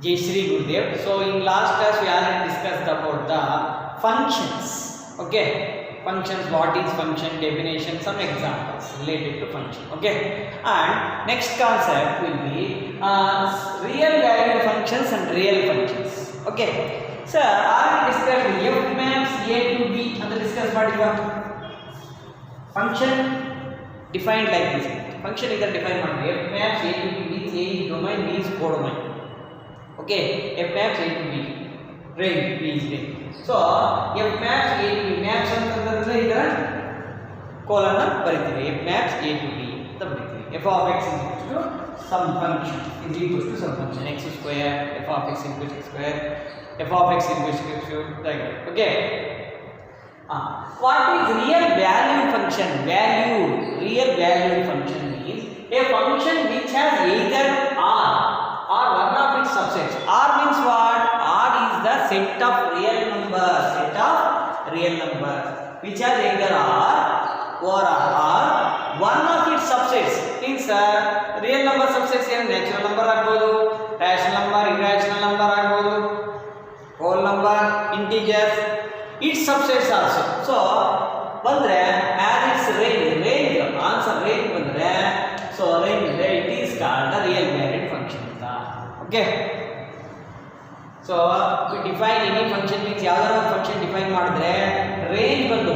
Jai Shri Gurudev. So in last class we already discussed about the functions. Okay, functions. What is function? Definition. Some examples related to function. Okay, and next concept will be real valued functions and real functions. Okay, so already discussed f maps a to b and discuss what is function defined like this. Function is defined by f maps a to b means a is domain, b is codomain. Okay, f maps a to b, range b is range. So f maps a to b maps ಅಂತಂದ್ರೆ ಇದರ column ಅನ್ನು ಬರೀತೀವಿ. f maps a to b ಅಂತ ಬರೀತೀವಿ. f of x is equal to some function is equal to some function x square, f of x equals x square, f of x equals x cube like that. Okay. What is real valued function? Real valued function means a function which has either r or one of its subsets. R means what? R is the set of real numbers. Which has either R or R. One of its subsets means real number subsets ಏನು natural number ಆಗ್ಬೋದು, rational number, irrational number ಆಗ್ಬೋದು, whole number, integers, its subsets also. So ಬಂದ್ರೆ as its range answer range ಬಂದ್ರೆ so range it is called the real valued function ಅಂತ. Okay, so we define any function means ಯಾವ್ದಾರ function define ಮಾಡಿದ್ರೆ range ಬಂದು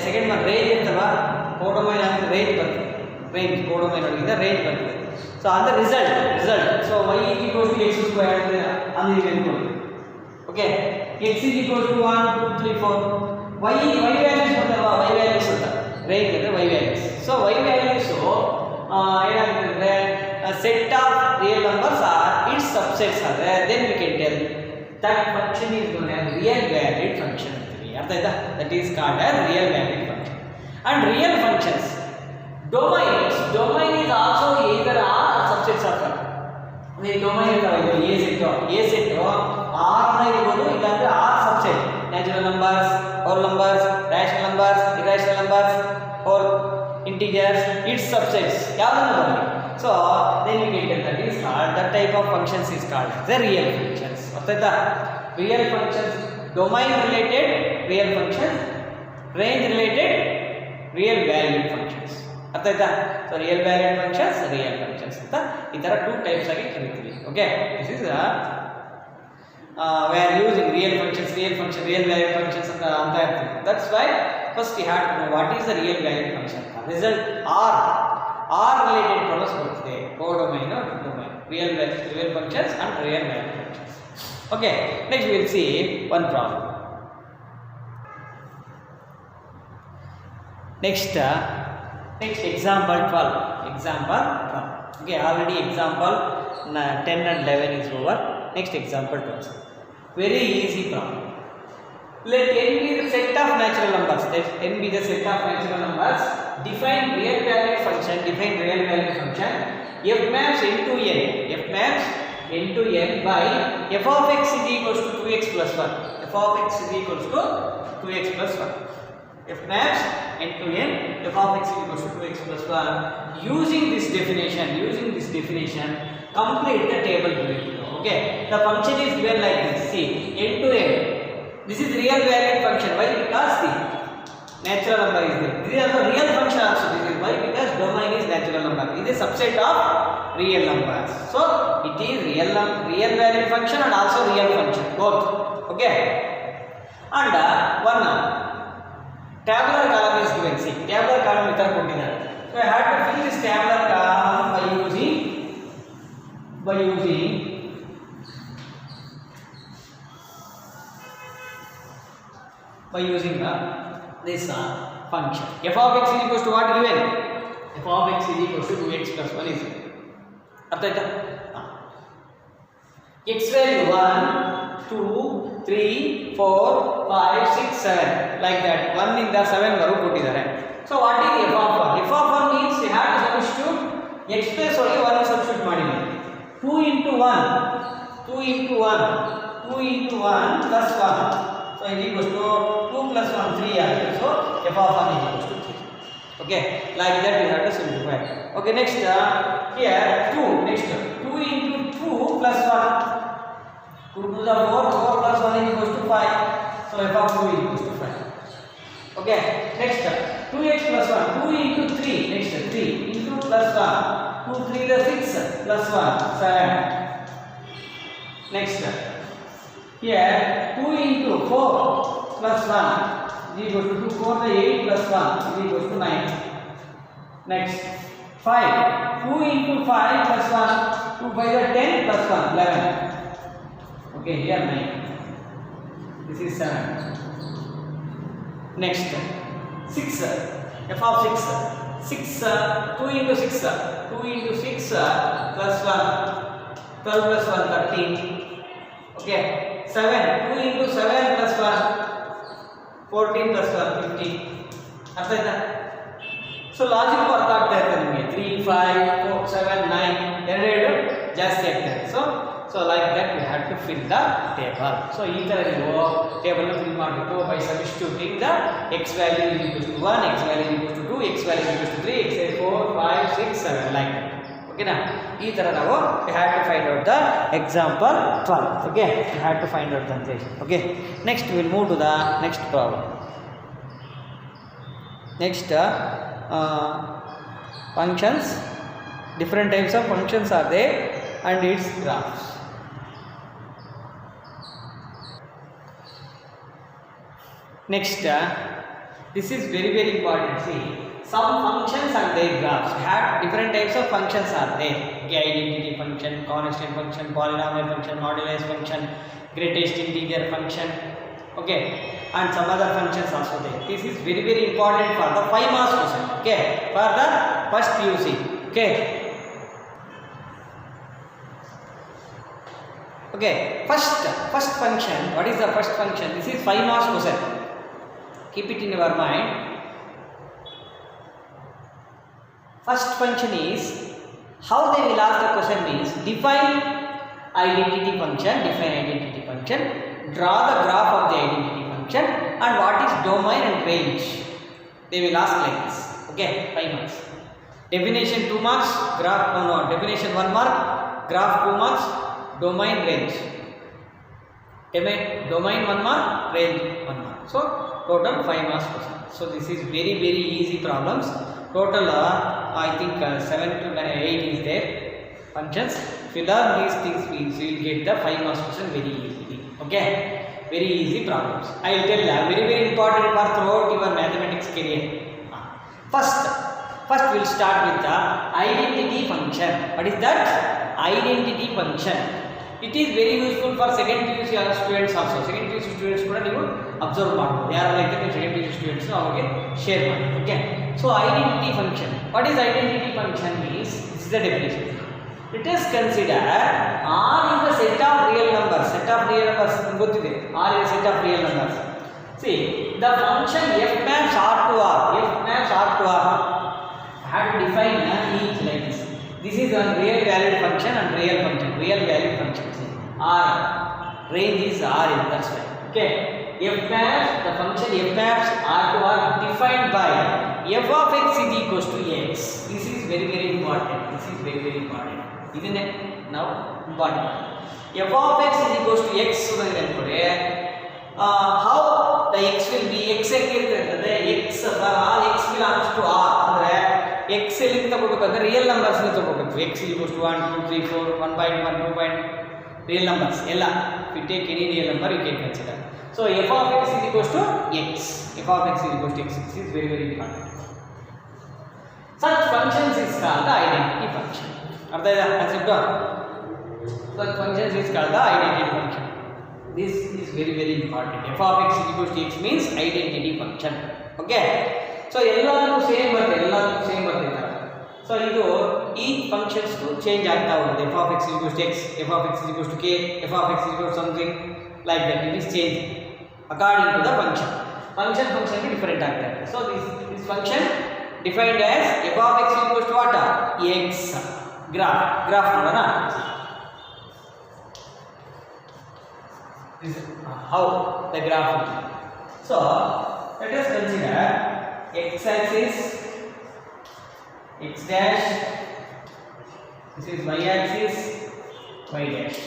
second one range ಅಂತಲ್ವಾ, ಕೋಡೊಮೈನ್ ಅಂತ range ಬರ್ತದೆ, range ಕೋಡೊಮೈನ್ ಒಳಗಿಂದ range ಬರ್ತದೆ. ಸೊ ಅಂದ್ರೆ result so y is equal to x square ಅಂದ್ರೆ ಇದು okay, x is equal to 1 2 3 4 y values ಬರ್ತಲ್ವಾ, y values ಅಂತ range ಅಂದ್ರೆ y values. so y values ಏನಾಗುತ್ತೆ set of real numbers are its subsets are then we can tell that function is known as real valued function ಅಂತೀವಿ. ಅರ್ಥ ಆಯ್ತಾ? that is called as real valued function. And real functions domain is also either r or subsets of r. the domain ಇರ್ತವೆ a set r ನ ಇರಬಹುದು, ಇಲ್ಲಾಂದ್ರೆ r subset natural numbers, whole numbers, rational numbers, irrational numbers or integers, its subsets ಯಾವ್ದನ್ನ ಬರಲಿ. so then we get that is called that type of functions is called the real functions. ಅರ್ಥ ಆಯ್ತಾ? real functions domain related real functions, range related real valued functions. ಅರ್ಥ ಆಯ್ತಾ? so real valued functions ಅಂತ ಈ ತರ two types ಆಗಿ ಕರೀತೀವಿ. Okay, this is we are using real functions, real valued functions ಅಂತ ಇರ್ತೀವಿ. that's why first we have to know what is the real valued function. result r related problems ಬರ್ತದೆ, codomain or domain, real functions and real valued functions. okay, next we will see one problem. next example 12. okay, already example 10 and 11 is over. next example 12, very easy problem. let n be the set of natural numbers. let n be the set of natural numbers. define real valued function f maps into n by f of x is equals to 2x plus 1. f of x is equals to 2x plus 1. f maps into n f of x is equals to 2x plus 1. using this definition complete the table below. okay, the function is given like this. see, n to n, this is real valued function. why? because the natural number is there. this is also real function also. this is why? because domain is natural number. it is a subset of real numbers. so it is real valued function and also real function both. okay, and one tabular column is given. see, tabular column ಇತರ ಕೊಟ್ಟಿದ್ದಾರೆ. so I have to fill this tabular column by using this function. f of x is equals to what given? f of x is equals to 2x plus 1 is ಅರ್ಥ ಆಯ್ತಾ? x value 1 2 3 4 5 6 7 like that. 1 ಇಂದ 7 ವರೆಗೂ ಕೊಟ್ಟಿದ್ದಾರೆ. so what is f of 1? f of 1 means you have to substitute x place ಒಳಗೆ 1 substitute ಮಾಡಿ. 2 into 1 plus 1, so it equals to 2 plus 1 3 ಆಗಿದೆ. so f of 1 is equals to 3. okay, like that we have to simplify. okay, next here 2 into 2 plus 1 2 to the 4, 4 plus 1 is equals to 5. So f of 2 is equals to 5. Okay, next 2x plus 1, 2 into 3, next 3 into plus 1, 2 3 the 6 plus 1, 7. Next here 2 into 4 plus 1 is equal to 2 4 the 8 plus 1 is equal to 9. Next 5, 2 into 5 plus 1, 2 5 the 10 plus 1, 11. Okay, here 9. This is 7. Next 6, f of 6, 2 into 6, 2 into 6 plus 1, 12 plus 1, 13. Okay, 7, 2 into 7 plus 1, 14 plus 1, 15. ಅರ್ಥ ಆಯ್ತಾ? So logic ಅರ್ಥ ಆಗ್ತಾ ಇರ್ತದೆ ನಿಮಗೆ. 3 5 4 7 9 ಎರಡು ಜಾಸ್ತಿ ಆಗ್ತಾ ಇದೆ. So like that you have to fill the table. So ಈ ಥರ ನೀವು ಟೇಬಲ್ ಫಿಲ್ ಮಾಡಿಬಿಟ್ಟು by substituting the x value is equals to 1, x value is equals to 2, x value is equals to 3, x 4 5 6 7 like that. ಓಕೆನಾ? ಈ ಥರ ನಾವು you have to find out the example 12. Okay, you have to find out the ಅಂತ ಹೇಳಿ. Okay, next will move to the next problem. Next functions, different types of functions are there and its graphs. Next this is very important. See, some functions and their graphs have different types of functions are there. Okay, identity function, constant function, polynomial function, modulus function, greatest integer function. Okay, and some other functions also there. This is very important for the 5 marks question. Okay, for the first PUC. Okay, okay, first function. What is the first function? This is 5 marks question. Keep it in your mind. First function is, how they will ask the question means, define identity function, draw the graph of the identity function, and what is domain and range. They will ask like this. Okay, 5 marks. Definition 2 marks, graph definition 1 mark, graph 2 marks, domain range. Domain 1 mark, range 1 mark. So total 5 marks question. So this is very easy problems. Total I think 7 to 8 is there functions. If you learn these things, you will get the 5 marks question very easily. Okay, very easy problems. I will tell you, very important for throughout your mathematics career. First we'll start with the identity function. What is that? Identity function. It is very useful for second PUC students also. Second PUC students ಕೂಡ ನೀವು observe ಮಾಡಬಹುದು. ಯಾರು like second PUC students ಅವರಿಗೆ share ಮಾಡಿ. Okay, so identity function. What is identity function means? This is the definition. Let us consider R is the set of real numbers. Set of real numbers ಗೊತ್ತಿದೆ. R is a set of real numbers. See, the function f maps R to R. F maps R to R. I have to define each like this. This is one real valued function and real function. Real valued function. See, R range is R. That's why. Okay. F maps, the function f maps R to R defined by f of x is equals to x. This is very important. ಇದನ್ನೇ ನಾವು important. f of x is equals to x ಅಂದರೆ ಅನ್ಕೊಳ್ಳಿ, how the x will be, x ಹೆಂಗಿರ್ತದೆ, x all x belongs to R ಅಂದ್ರೆ x ಎಲ್ಲಿ ತಗೋಬೇಕು ಅಂದ್ರೆ real numbers ನ ತಗೋಬೇಕು. x is equals to 1 2 3 4 1.1 2. real numbers ಎಲ್ಲ. if you take any real number you can consider. so f of x is equals to x. f of x is equals to x. This is very important. such functions is called the identity function. ಅರ್ಥ ಆಯ್ತಾ concept? such functions is called the identity function. This is very important. f of x is equals to x means identity function. Okay, so ಎಲ್ಲಾನು same ಬರ್ತದೆ. So ಇದು ಈ functions change ಆಗ್ತಾ ಹೋಗುತ್ತೆ. f of x is equals to x, f of x is equals to k, f of x is equals to something like that. It is changing according to the function. function different ಆಗ್ತಾ ಇದೆ. so this function defined as f of x is equals to what? x. graph ನೋಡೋಣ. This is how the graph will be. So let us consider x axis, x dash, this is y axis, y dash.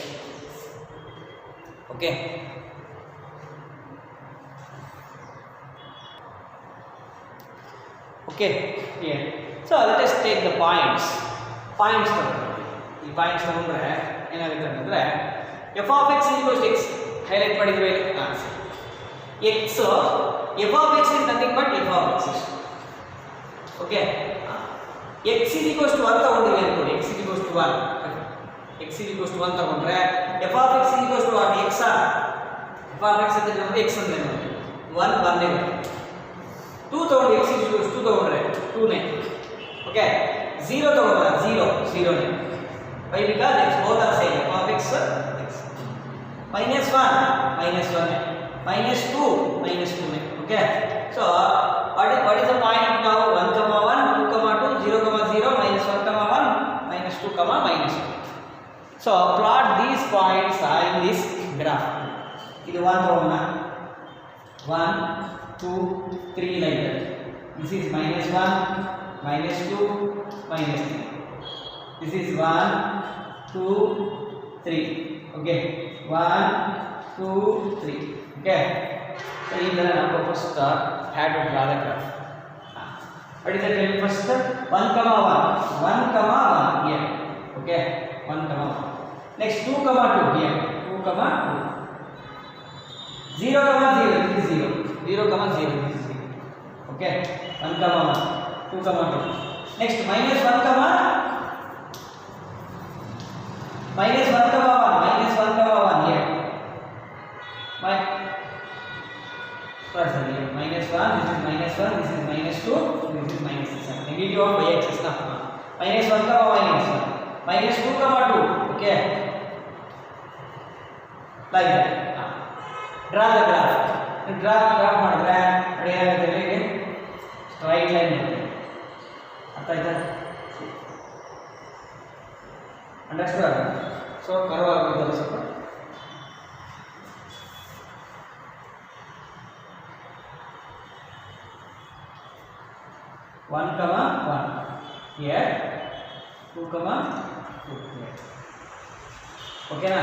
Okay. Okay, here. So let us take the points. Points ತಗೊಂಡ್ರೆ ಈ points ತಗೊಂಡ್ರೆ ಏನಾಗುತ್ತೆ ಅಂತಂದ್ರೆ f of x equals x highlight ಮಾಡಿದ್ವಿ x f of x is nothing but f of x. Okay, x is equals to 1 ತಗೊಂಡ್ರೆ ಅನ್ಕೊಳ್ಳಿ x is equals to 1 x is equals to 1 ತಗೊಂಡ್ರೆ f of x is equals to what x f of x ಅಂದ್ರೆ ನಮಗೆ x ಅಂದ್ರೆ 1 1 ನೇ 2 ತಗೊಂಡ್ರೆ x is equals to 2 ತಗೊಂಡ್ರೆ 2 ನೇ. Okay, 0 ತಗೊಂಡ್ರೆ 0 0 ನೇ. Why? Because x both are same. f of x x minus 1 minus 1 ನೇ, minus 2 minus 2 ನೇ. Okay, so what is the point now? 1 comma 1 2 comma 2 0 comma 0 minus 1 comma 1 minus 2 comma minus 2. So plot these points in this graph. ಇದು 1 ತಗೊಂಡ 1 2 3 like that. This is minus 1 minus 2 minus 3. This is 1 2 3. Okay, 1 2 3. Okay, so in the number first had to draw the graph. What is the tell first? 1 comma 1 1 comma 1 here. Okay, 1 comma 1. Next 2 comma 2 here, 2 comma 2. 0 comma 0, this is 0. 0 comma 0, this is 0. Okay, 1 comma 1, 2 comma 2. Next minus 1 comma minus 1 comma 1, minus 1 comma 1 here. Sorry, minus 1, this is minus 1, this is minus 2, this is minus 6. Negative of y-axis now. Minus 1 comma minus 1, minus 2 comma 2. Okay, like that. Draw the graph. Draw the graph ಮಾಡಿದ್ರೆ ಅಡಿಯಾಗುತ್ತೆ straight line ಅರ್ಥ ಆಯ್ತಾ? Understand? So curve ಆಗುತ್ತೆ ಸ್ವಲ್ಪ. One comma 1 here, 2 comma 2 here. Okay na?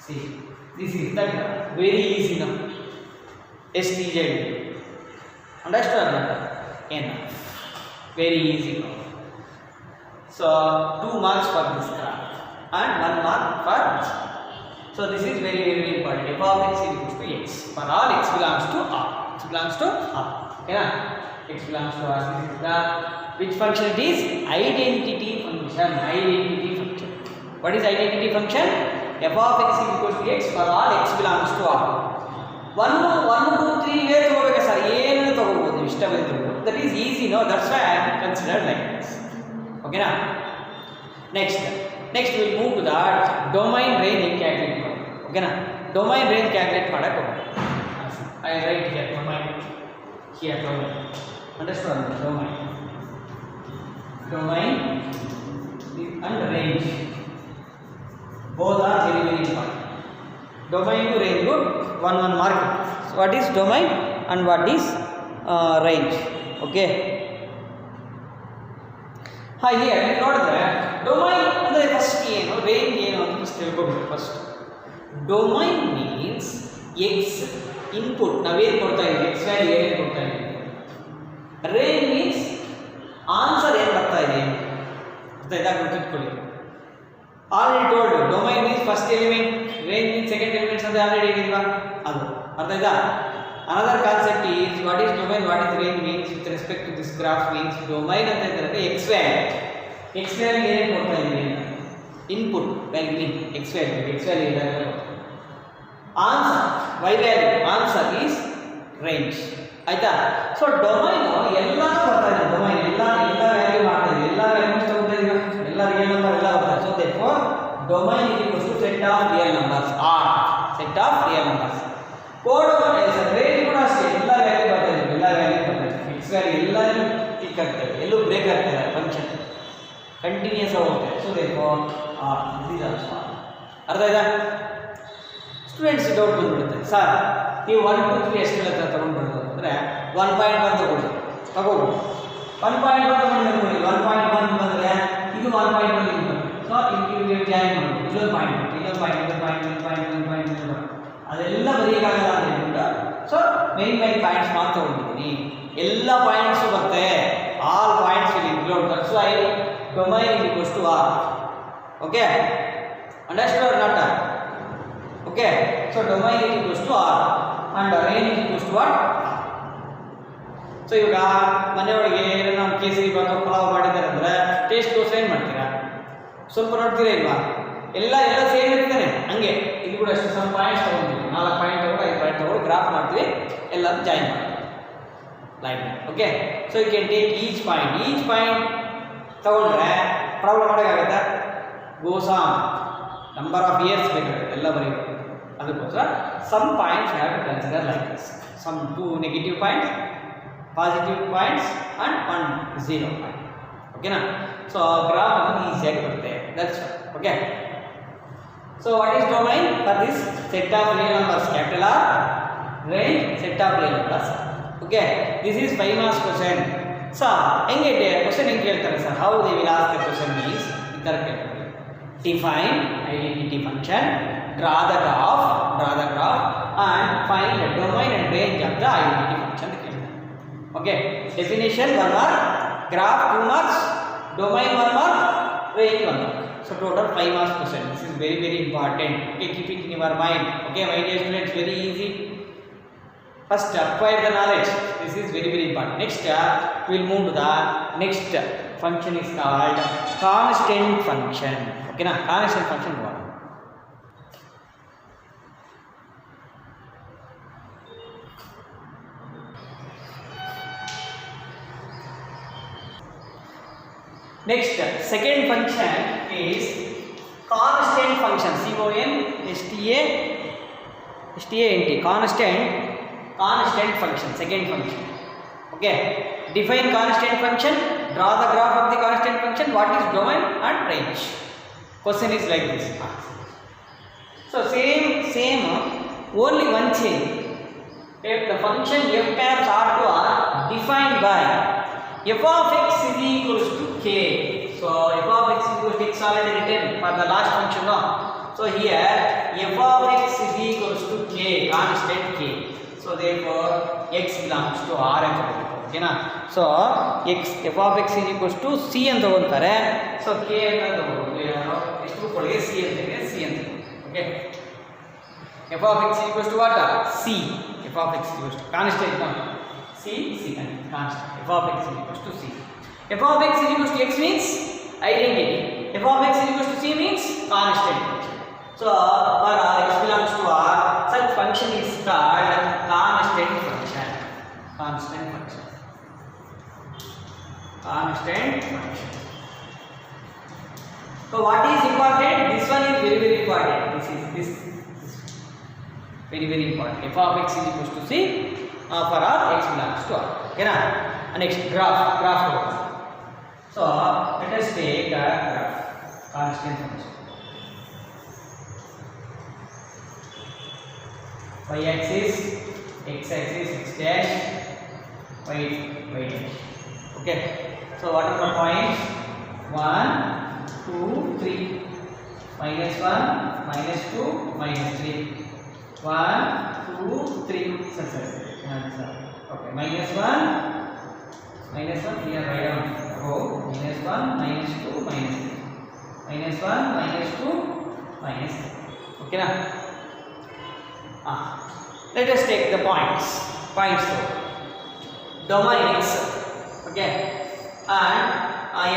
See, this is that very easy now. STZ. Understand? Enough. Very easy now. So 2 marks for this graph and 1 mark for this. So this is very important. F of x is equals to x. For all x belongs to R. X belongs to R. Okay na? X belongs to R. This is the which function it is? Identity function. Identity function. What is identity function? F of x is equals to x for all x belongs to R. 1 2 3 way ತಗೋಬೇಕು sir, ಏನು ತಗೋಬಹುದು ನೀವು ಇಷ್ಟ ಬಂದು. That is easy, no? That's why I am considered like this. Okay na? Next we'll move to the domain range calculate ಮಾಡೋಣ. Okay na? Domain range calculate ಮಾಡಕ್ಕೆ ಹೋಗೋಣ. I write here domain. Here domain. Understand? Domain and range. Both are very important. Domain to range go 1 mark. So what is domain and what is range? Okay. Here you ನೋಡಿದ್ರೆ domain ಅಂದ್ರೆ first ಏನು, range ಏನು ಅಂತ first ತಿಳ್ಕೊಬೇಕು. First domain means x input ನಾವೇನು ಕೊಡ್ತಾ ಇದ್ದೀವಿ, x value ಏನು ಕೊಡ್ತಾ ಇದ್ದೀವಿ. range means ಆನ್ಸರ್ ಏನು ಬರ್ತಾ ಇದೆ ಅಂತ ಇದಾಗ ಗೊತ್ತಿಟ್ಕೊಳ್ಳಿ. Already told domain means first element, range means second elements ಅಂತ ಆಲ್ರೆಡಿ ಹೇಳಿಲ್ವಾ ಅದು ಅರ್ಥ ಆಯ್ತಾ? Another concept is what is domain, what is range means with respect to this graph means domain ಅಂತ ಹೇಳಿದ್ರೆ ಎಕ್ಸ್ ವ್ಯಾಲ್ಯೂ ಏನೇನು ಕೊಡ್ತಾ ಇದ್ದೀವಿ ಇನ್ಪುಟ್ ವ್ಯಾಲ್ಯೂ ಎಕ್ಸ್ ವ್ಯಾಲ್ಯೂ ಇದಾಗ answer Y value answer is range ಆಯ್ತಾ? ಸೊ ಡೊಮೈನ್ ಎಲ್ಲ ಬರ್ತಾ ಇದೆ, ಡೊಮೈನ್ ಎಲ್ಲ ವ್ಯಾಲ್ಯೂ ಮಾಡ್ತಾ ಇದೆ, ಎಲ್ಲ ವ್ಯಾಲ್ಯೂಸ್ ತಗೊಂತಾ ಇದೆ, ಎಲ್ಲ ರಿಯಲ್ ನಂಬರ್ ಎಲ್ಲ ಬರ್ತಾ ಇದೆ. So therefore domain is equals to set of real numbers or set of real numbers. Code range ಕೂಡ ಅಷ್ಟೇ, ಎಲ್ಲ ವ್ಯಾಲ್ಯೂ ಬರ್ತಾ ಇದೆ, ಎಲ್ಲ ವ್ಯಾಲ್ಯೂ ಬರ್ತಾ ಇದೆ, ಫಿಕ್ಸ್ ವ್ಯಾಲ್ಯೂ ಎಲ್ಲರೂ ಟಿಕ್ ಆಗ್ತಾ ಇದೆ, ಎಲ್ಲೂ ಬ್ರೇಕ್ ಆಗ್ತಾ ಇದೆ, ಫಂಕ್ಷನ್ ಕಂಟಿನ್ಯೂಸ್ ಆಗುತ್ತೆ. So therefore this is also ಅರ್ಥ ಆಯ್ತಾ? ಸ್ಟೂಡೆಂಟ್ಸ್ ಡೌಟ್ ಬಂದ್ಬಿಡುತ್ತೆ, ಸರ್ ನೀವು 1 2 3 ಎಷ್ಟು ಹೇಳ್ತಾ ತಗೊಂಡ್ಬಿಡೋದು ಅಂದರೆ 1.1 ತಗೋಬೋದು. 1.1 ತಗೊಂಡು 1.1 ಬಂದರೆ ಇದು 1.1 ಇದು ಬಂದರೆ ಸೊ ಇದು ಜಾಯಿನ್ ಮಾಡ್ಬೋದು, ಇಲ್ಲೊಂದು ಪಾಯಿಂಟ್ ಅದೆಲ್ಲ ಬರೆಯೋಕ್ಕಾಗಲ್ಲ ಅಂತ ಹೇಳ್ಬಿಟ್ಟು ಸೊ ಮೈನ್ ಪಾಯಿಂಟ್ಸ್ ಮಾತ್ರ ತಗೊಂಡಿದ್ದೀನಿ. ಎಲ್ಲ ಪಾಯಿಂಟ್ಸು ಬರುತ್ತೆ, all points will include. That's why domain is equals to R. Okay, understood or not? Okay, so domain is equals to R and range is equals to what? So ಇವಾಗ ಮನೆಯೊಳಗೆ ಏನೋ ಕೇಸರಿ ಬಾತು ಪಲಾವ್ ಮಾಡಿದ್ದಾರೆ ಅಂದರೆ ಟೇಸ್ಟ್ಗೋಸ್ಕರ ಏನು ಮಾಡ್ತೀರಾ? ಸ್ವಲ್ಪ ನೋಡ್ತೀರಾ ಇಲ್ವಾ? ಎಲ್ಲ ಸೇಮ್ ಇರ್ತಾನೆ. ಹಂಗೆ ಇದು ಕೂಡ ಅಷ್ಟು ಸಮ್ ಪಾಯಿಂಟ್ಸ್ ತೊಗೊಂಡಿವಿ, 4 ಪಾಯಿಂಟ್ ತಗೊಂಡು 5 ಪಾಯಿಂಟ್ ತಗೊಂಡು ಗ್ರಾಫ್ ಮಾಡ್ತೀವಿ, ಎಲ್ಲರೂ ಜಾಯಿನ್ ಮಾಡ್ತೀವಿ like. Okay, so you can take each point ತಗೊಂಡ್ರೆ ಪ್ರಾಬ್ಲಮ್ ಮಾಡೋಕ್ಕಾಗತ್ತಾ? ಗೋಸಾಮ್ ನಂಬರ್ ಆಫ್ ಇಯರ್ಸ್ ಬೇಕಾಗುತ್ತೆ, ಎಲ್ಲ ಬರೀಬೇಕು. ಅದಕ್ಕೋಸ್ಕರ some points have to consider like this. Some 2 negative points, positive points and 1 0 point. ಓಕೆನಾ? ಸೊ ಗ್ರಾಫ್ ಅದು ಈಸಿಯಾಗಿ ಬರುತ್ತೆ. That's okay. So what is domain? For this set of real numbers capital R, range set of real numbers. Okay, this is 5 marks question. So henge question henge keltare sir, how they will ask the question is idar keltare: define identity function, draw the graph and find the domain and range of the identity function. Okay, definition 1 mark, graph 2 marks, domain 1 mark, range 1 mark. So total 5 marks question. This is very important. Okay, keep it in your mind. Okay, my dear students, very easy. First, acquire the knowledge. This is very important. Next, we will move to the next function is called constant function. Okay, na constant function what? Next, second function is constant function. C-O-N-S-T-A-N-T. Constant function. Second function. Okay. Define constant function. Draw the graph of the constant function. What is domain and range? Question is like this. So same. Only one change. If the function f caps R to R defined by f of x is equals to k. So f of x is equals to x already written for the last function now. So here f of x is equals to k, constant k. So therefore x belongs to R and okay na. So f of x is equals to c ಅಂತ ತಗೊಂತಾರೆ. So k ಅಂತ ತಗೊಂಡ್ರೆ ಎಷ್ಟು ಕೊಳಿಗೆ c ಅಂತ okay. f of x is equals to what? c. f of x is equals to constant now. C constant. f of x is equals to c. f of x is equals to x means identity. f of x is equals to c means constant function. So for x belongs to R, such function is called constant function. Constant function. So what is important? This one is very important. This very important. f of x is equals to c. For R, x belongs to R. Okay na? Next, graph. So let us take a graph. Constant function. Y-axis, x-axis, x dash, y dash. Okay. So what are the points? 1, 2, 3. -1, -2, -3. 1, 2, 3. Okay, -1, here write down row, -1, -2, -3, -1, -2, -3. Okay na? Let us take the points though. Domain x, okay, and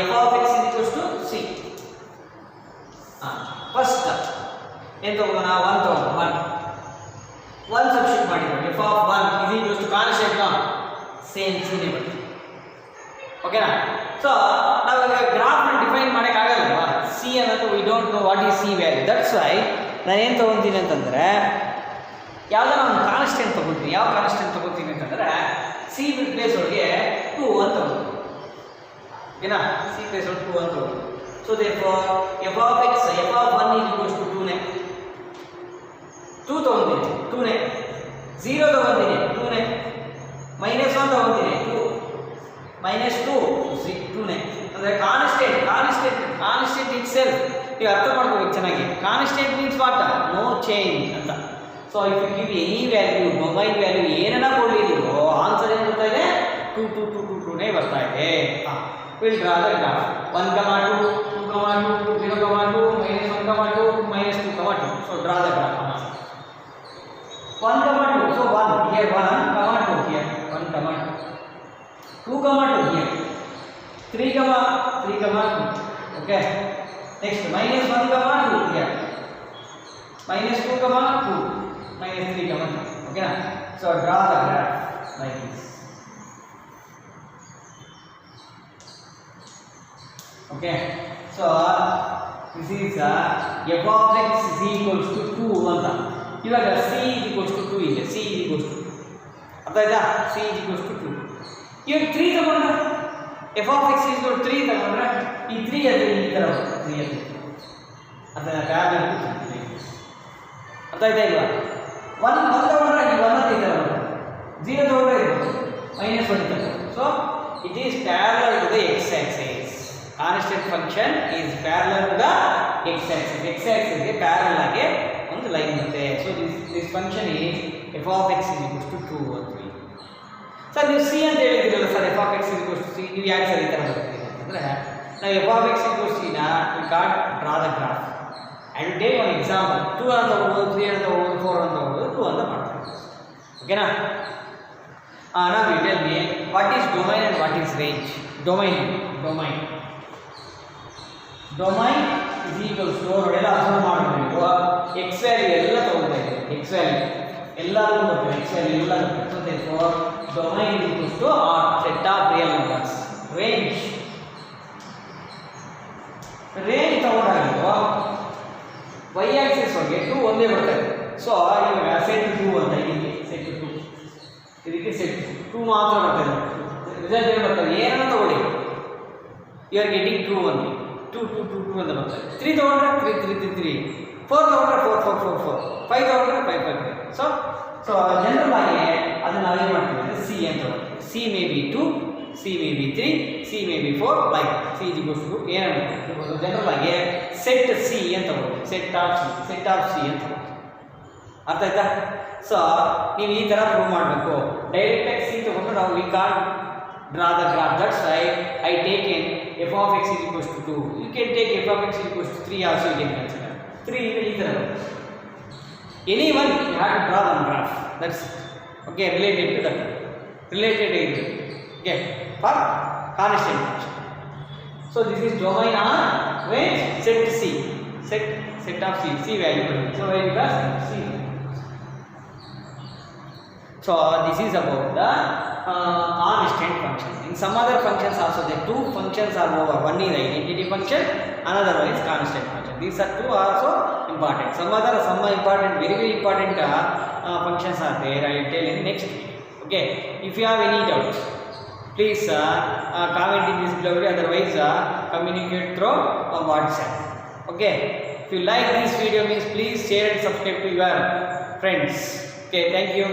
f of x is equals to c. First ಏನು ತಗೋಣ? 1 substitute ಮಾಡಿದ್ರು. f of 1 is equals to constant now. Same c ನೇ ಬರುತ್ತೆ. ಓಕೆನಾ? So ನಾವು ಈಗ graph ನ define ಮಾಡಕ್ಕೆ ಆಗಲ್ಲವಾ? c ಅನ್ನೋದು we don't know what is c value. That's why ನಾನು ಏನು ತಗೊಂತೀನಿ ಅಂತಂದ್ರೆ ಯಾವುದಾರ ಒಂದು ಕಾನ್ಸ್ಟೆಂಟ್ ತಗೊಳ್ತೀನಿ. ಯಾವ ಕಾನ್ಸ್ಟೆಂಟ್ ತಗೊಳ್ತೀನಿ ಅಂತಂದ್ರೆ c ಪ್ಲೇಸ್ ಒಳಗೆ 2 ಅಂತ ತಗೊಳ್ತೀನಿ. ಓಕೆನಾ? c ಪ್ಲೇಸ್ ಒಳಗೆ 2 ಅಂತ ತಗೊಳ್ತೀನಿ. So therefore f of x f of 1 is equals to 2 ನೇ 2 ತಗೊಂತೀನಿ, 2 ನೇ 0 ತಗೊಂತೀನಿ, 2 ನೇ -1 ತಗೊಂತೀನಿ, 2 -2 2 ನೇ. ಅಂದರೆ ಕಾನ್ಸ್ಟೆಂಟ್ ಇಟ್ ಸೆಲ್ಫ್ ನೀವು ಅರ್ಥ ಮಾಡ್ಕೋಬೇಕು ಚೆನ್ನಾಗಿ. Constant means what? No change ಅಂತ. So if you give any value domain value ಏನನ್ನ ಕೊಡಲಿ ನೀವು ಆನ್ಸರ್ ಏನು ಬರ್ತಾ ಇದೆ 2 2 2 2 2 ನೇ ಬರ್ತಾ ಇದೆ. Will draw the graph 1, 2, 2, 2, 0, 2, -1, 2, -2, 2. So draw the graph. 1, 2. So 1 here, 1, 2 here, 1, 2, 2, 2 here, 3, 3, 2. Okay. Next -1, 2 here, -2, 2, -3, 2. Okay. So draw the graph like this. Okay. So this is f of x is equals to 2 ಅಂತ. ಇವಾಗ c is equals to 2 ಇದೆ. c is equals to 2. ಅರ್ಥ ಆಯ್ತಾ? c is equals to 2. ಇವಾಗ 3 ತಗೊಂಡ್ರೆ f of x is equals to 3 ತಗೊಂಡ್ರೆ ಈ 3 ಅದೇ ಈ ತರ ಬರುತ್ತೆ. 3 ಅದೇ ಅದನ್ನ ಟ್ಯಾಬ್ ಅಲ್ಲಿ ಅರ್ಥ ಆಯ್ತಾ ಇಲ್ವಾ? 1 ತಗೊಂಡ್ರೆ ಈ 1 ಅದೇ ತರ ಬರುತ್ತೆ. 0 ತಗೊಂಡ್ರೆ -1 ತರ. So it is parallel to the x axis. Constant function is parallel to the x axis. X axis ಗೆ parallel ಆಗಿ ಒಂದು ಲೈನ್ ಇರುತ್ತೆ. So this function is f of x is equals to 2 or 3. Sir ನೀವು c ಅಂತ ಹೇಳಿದ್ರಲ್ಲ sir, f of x is equals to c, ನೀವು ಯಾಕೆ sir ಈ ತರ ಬರ್ತೀರಿ ಅಂತಂದ್ರೆ ನಾವು f of x equals to c ನ we can't draw the graph and we take one example. 2 ಅಂತ ತಗೊಳ್ಳೋದು, 3 ಅಂತ ತಗೊಳ್ಳೋದು, 4 ಅಂತ ತಗೊಳ್ಳೋದು, 2 ಅಂತ ಮಾಡ್ತೀವಿ. ಓಕೆನಾ? now you tell me what is domain and what is range. domain is equals to ಎಲ್ಲ ಅಬ್ಸರ್ವ್ ಮಾಡಬೇಕು. x ವ್ಯಾಲ್ಯೂ ಎಲ್ಲ ತಗೊಳ್ತಾ ಇದೆ, x ವ್ಯಾಲ್ಯೂ ಎಲ್ಲಾನು ಬರ್ತದೆ, x ವ್ಯಾಲ್ಯೂ ಎಲ್ಲ ಬರ್ತದೆ. So therefore domain is equals to r set of real numbers. range ತಗೊಂಡಾಗ y axis ಒಳಗೆ 2 ಒಂದೇ ಬರ್ತದೆ. ಸೊ ಇವಾಗ ಸೆಟ್ 2 ಅಂತ ಇದಕ್ಕೆ ಸೆಟ್ 2, ಇದಕ್ಕೆ ಸೆಟ್ 2 ಮಾತ್ರ ಬರ್ತದೆ. ರಿಸಲ್ಟ್ ಏನು ಬರ್ತದೆ? ಏನನ್ನ ತಗೊಳ್ಳಿ, ಯು ಆರ್ ಗೆಟಿಂಗ್ 2 only. 2 2 2 2 ಅಂತ ಬರ್ತದೆ. 3 ತಗೊಂಡ್ರೆ 3 3 3 3, 4 ತಗೊಂಡ್ರೆ 4 4 4 4, 5 ತಗೊಂಡ್ರೆ 5 5 5. ಸೊ ಜನರಲ್ ಆಗಿ ಅದನ್ನ ನಾವು ಏನು ಮಾಡ್ತೀವಿ ಅಂದರೆ ಸಿ ಅಂತ ತಗೊಳ್ತೀವಿ. C may be 2, C may be 3, C may be 4 like C is equals to ಏನಂತ ಜನರಲ್ ಆಗಿ ಸೆಟ್ ಸಿ ಅಂತ ತಗೊಳ್ತೀವಿ. ಸೆಟ್ ಆಫ್ ಸಿ ಅಂತ ತಗೊಳ್ತೀವಿ. ಅರ್ಥ ಆಯ್ತಾ? ಸೊ ನೀವು ಈ ಥರ ಪ್ರೂವ್ ಮಾಡಬೇಕು. ಡೈರೆಕ್ಟಾಗಿ ಸಿ ತಗೊಂಡು ನಾವು we can't draw the graph. That's why I taken f of x is equals to 2. You can take f of x is equals to 3 also, you can consider 3 ಈ ತರ. Any one you have to draw one graph. That's it. Okay, related to that. Related is okay for constant function. So this is domain on range set c, set of c value. So where you got c. So this is about the constant function. In some other functions also there two functions are over. One is identity function, another one is constant function. These are two also important. Some important, very important functions are there. I will tell in next video. Okay. If you have any doubts, please comment in this video. Otherwise, communicate through WhatsApp. Okay. If you like this video, means please share and subscribe to your friends. Okay. Thank you.